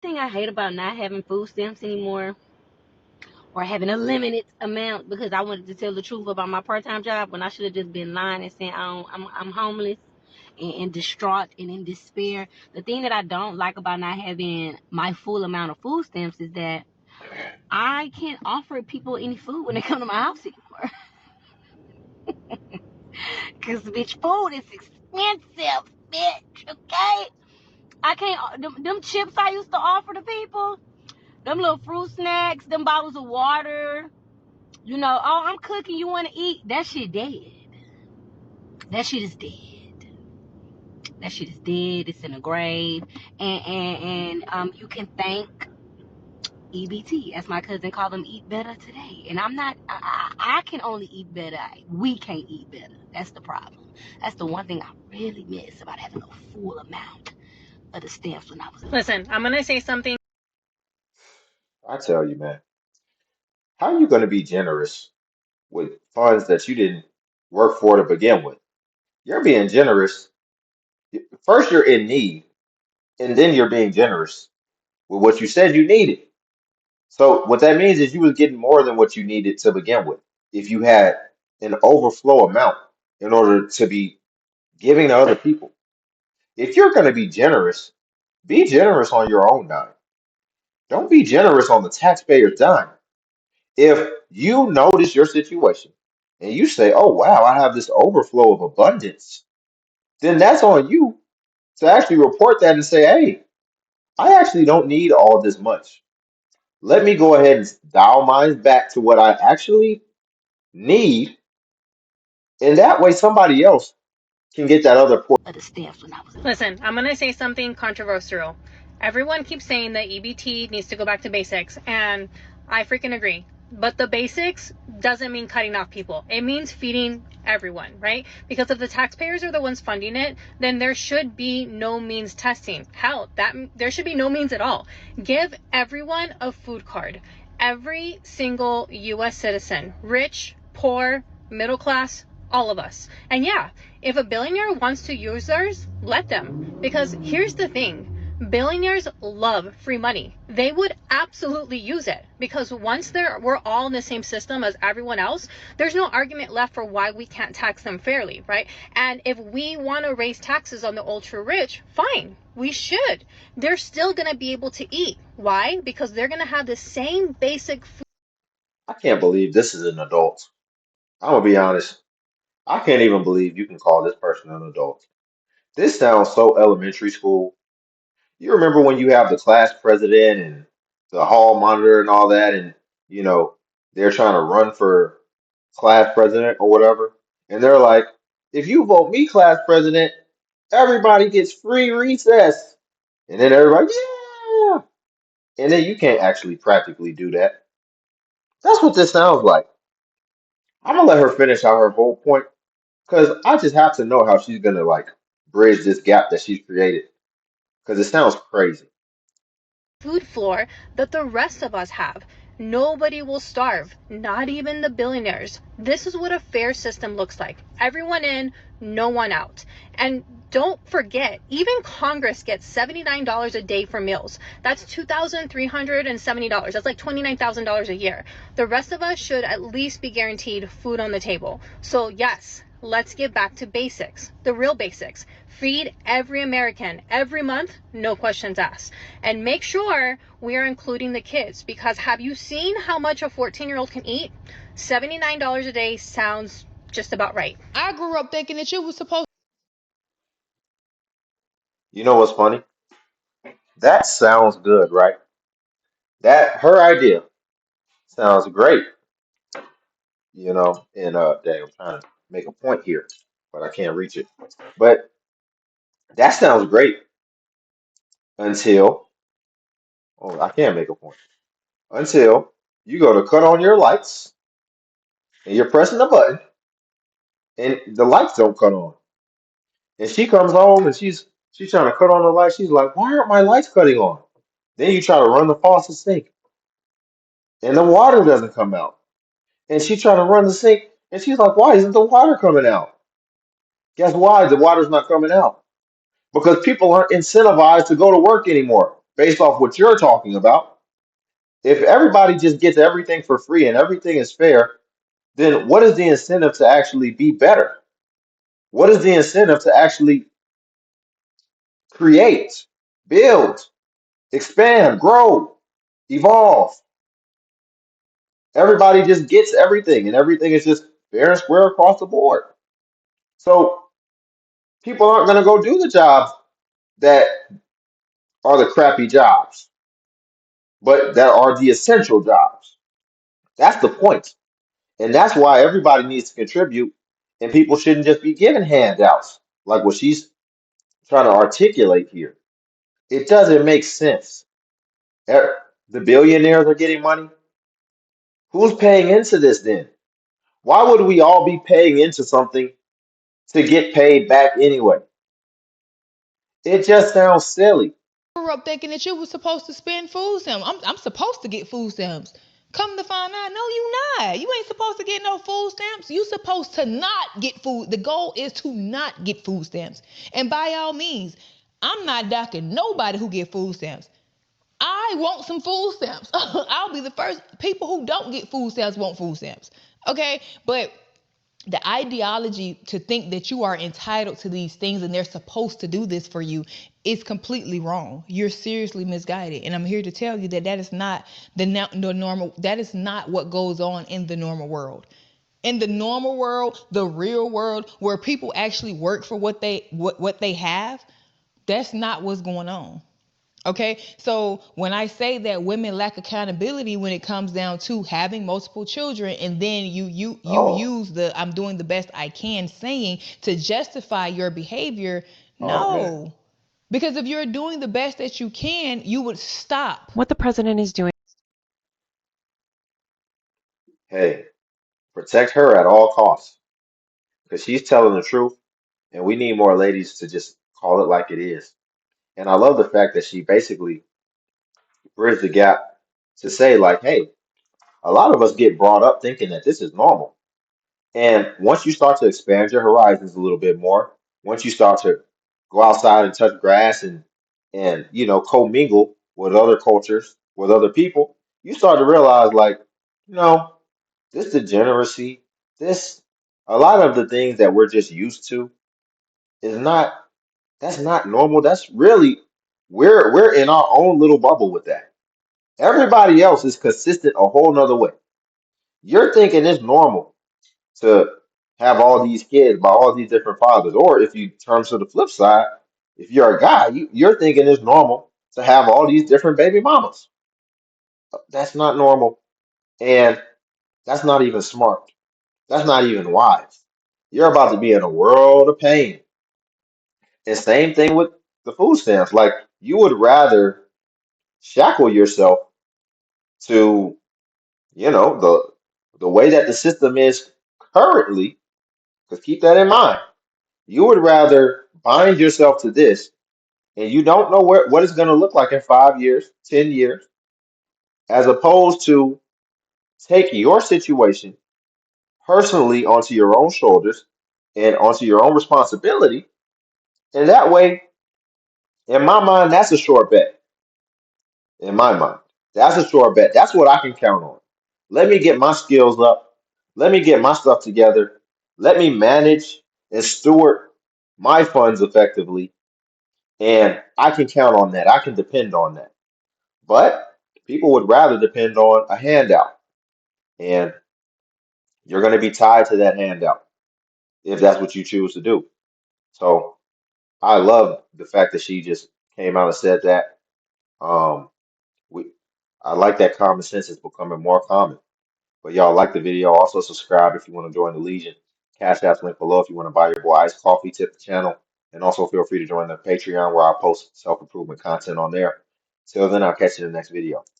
thing I hate about not having food stamps anymore or having a limited amount because I wanted to tell the truth about my part-time job when I should have just been lying and saying I'm homeless and distraught and in despair. The thing that I don't like about not having my full amount of food stamps is that I can't offer people any food when they come to my house anymore. Cause bitch, food is expensive, bitch. Okay, I can't. Them chips I used to offer to people, them little fruit snacks, them bottles of water. You know, oh, I'm cooking. You want to eat? That shit dead. That shit is dead. That shit is dead. It's in a grave. And you can thank EBT, as my cousin called them, eat better today. And I'm not. I can only eat better. We can't eat better. That's the problem. That's the one thing I really miss about having a full amount of the stamps when I was. Listen, I'm gonna say something. I tell you, man, how are you going to be generous with funds that you didn't work for to begin with? You're being generous. First, you're in need, and then you're being generous with what you said you needed. So what that means is you was getting more than what you needed to begin with. If you had an overflow amount in order to be giving to other people. If you're going to be generous on your own dime. Don't be generous on the taxpayer's dime. If you notice your situation and you say, oh, wow, I have this overflow of abundance, then that's on you to actually report that and say, hey, I actually don't need all this much. Let me go ahead and dial mine back to what I actually need. And that way somebody else can get that other portion. Of the stamps when I was. Listen, I'm gonna say something controversial. Everyone keeps saying that EBT needs to go back to basics, and I freaking agree. But the basics doesn't mean cutting off people. It means feeding everyone, right? Because if the taxpayers are the ones funding it, then there should be no means testing. Hell, that there should be no means at all. Give everyone a food card. Every single US citizen, rich, poor, middle class, all of us. And yeah, if a billionaire wants to use theirs, let them. Because here's the thing. Billionaires love free money. They would absolutely use it because once we're all in the same system as everyone else, there's no argument left for why we can't tax them fairly, right? And if we want to raise taxes on the ultra rich, fine, we should. They're still going to be able to eat. Why? Because they're going to have the same basic food. I can't believe this is an adult. I'm gonna be honest. I can't even believe you can call this person an adult. This sounds so elementary school. You remember when you have the class president and the hall monitor and all that, and you know they're trying to run for class president or whatever, and they're like, "If you vote me class president, everybody gets free recess," and then everybody, yeah, and then you can't actually practically do that. That's what this sounds like. I'm gonna let her finish out her whole point because I just have to know how she's gonna like bridge this gap that she's created because it sounds crazy. Food floor that the rest of us have. Nobody will starve, not even the billionaires. This is what a fair system looks like. Everyone in, no one out. And don't forget, even Congress gets $79 a day for meals. That's $2,370. That's like $29,000 a year. The rest of us should at least be guaranteed food on the table. So yes, let's get back to basics, the real basics. Feed every American every month, no questions asked. And make sure we are including the kids because have you seen how much a 14-year-old can eat? $79 a day sounds just about right. I grew up thinking that you was supposed. You know what's funny? That sounds good, right? That her idea sounds great, and dang, I'm trying to make a point here, but I can't reach it. But that sounds great until oh, I can't make a point. Until you go to cut on your lights and you're pressing the button and the lights don't cut on. And she comes home and she's trying to cut on the lights. She's like, why aren't my lights cutting on? Then you try to run the faucet sink and the water doesn't come out. And she trying to run the sink and she's like, why isn't the water coming out? Guess why the water's not coming out? Because people aren't incentivized to go to work anymore. based off what you're talking about, if everybody just gets everything for free and everything is fair, then what is the incentive to actually be better? What is the incentive to actually create, build, expand, grow, evolve? Everybody just gets everything, and everything is just fair and square across the board. So people aren't going to go do the jobs that are the crappy jobs, but that are the essential jobs. That's the point. And that's why everybody needs to contribute, and people shouldn't just be given handouts like what she's trying to articulate here. It doesn't make sense. The billionaires are getting money. Who's paying into this then? Why would we all be paying into something to get paid back anyway? It just sounds silly. grew up thinking that you was supposed to spend food stamps. I'm supposed to get food stamps. Come to find out, no, you not. You ain't supposed to get no food stamps. You supposed to not get food. The goal is to not get food stamps. And by all means, I'm not docking nobody who get food stamps. I want some food stamps. I'll be the first. People who don't get food stamps want food stamps. Okay? But the ideology to think that you are entitled to these things and they're supposed to do this for you is completely wrong. You're seriously misguided, and I'm here to tell you that that is not the normal. That is not what goes on in the normal world. In the normal world, the real world, where people actually work for what they have, that's not what's going on. Okay, so when I say that women lack accountability when it comes down to having multiple children, and then you Oh, use the "I'm doing the best I can" saying to justify your behavior, oh man. no, because if you're doing the best that you can, you would stop. What the president is doing. Hey, protect her at all costs because she's telling the truth, and we need more ladies to just call it like it is. And I love the fact that she basically bridged the gap to say, like, hey, a lot of us get brought up thinking that this is normal. And once you start to expand your horizons a little bit more, once you start to go outside and touch grass and commingle with other cultures, with other people, you start to realize like, no, this degeneracy, this a lot of the things that we're just used to is not that's not normal. That's really we're in our own little bubble with that. Everybody else is consistent a whole nother way. You're thinking it's normal to have all these kids by all these different fathers. Or if you turn to the flip side, if you're a guy, you're thinking it's normal to have all these different baby mamas. That's not normal. And that's not even smart. That's not even wise. You're about to be in a world of pain. And same thing with the food stamps. Like you would rather shackle yourself to, the way that the system is currently, because keep that in mind. You would rather bind yourself to this, and you don't know what it's going to look like in 5 years, 10 years, as opposed to take your situation personally onto your own shoulders and onto your own responsibility. And that way, in my mind, that's a sure bet. In my mind, that's a sure bet. That's what I can count on. Let me get my skills up. Let me get my stuff together. Let me manage and steward my funds effectively. And I can count on that. I can depend on that. But people would rather depend on a handout. And you're going to be tied to that handout if that's what you choose to do. So I love the fact that she just came out and said that. Um, we, I like that common sense is becoming more common. But y'all like the video. Also subscribe if you want to join the Legion. Cash App's link below if you want to buy your boy iced coffee, tip the channel. And also feel free to join the Patreon where I post self-improvement content on there. Till then, I'll catch you in the next video.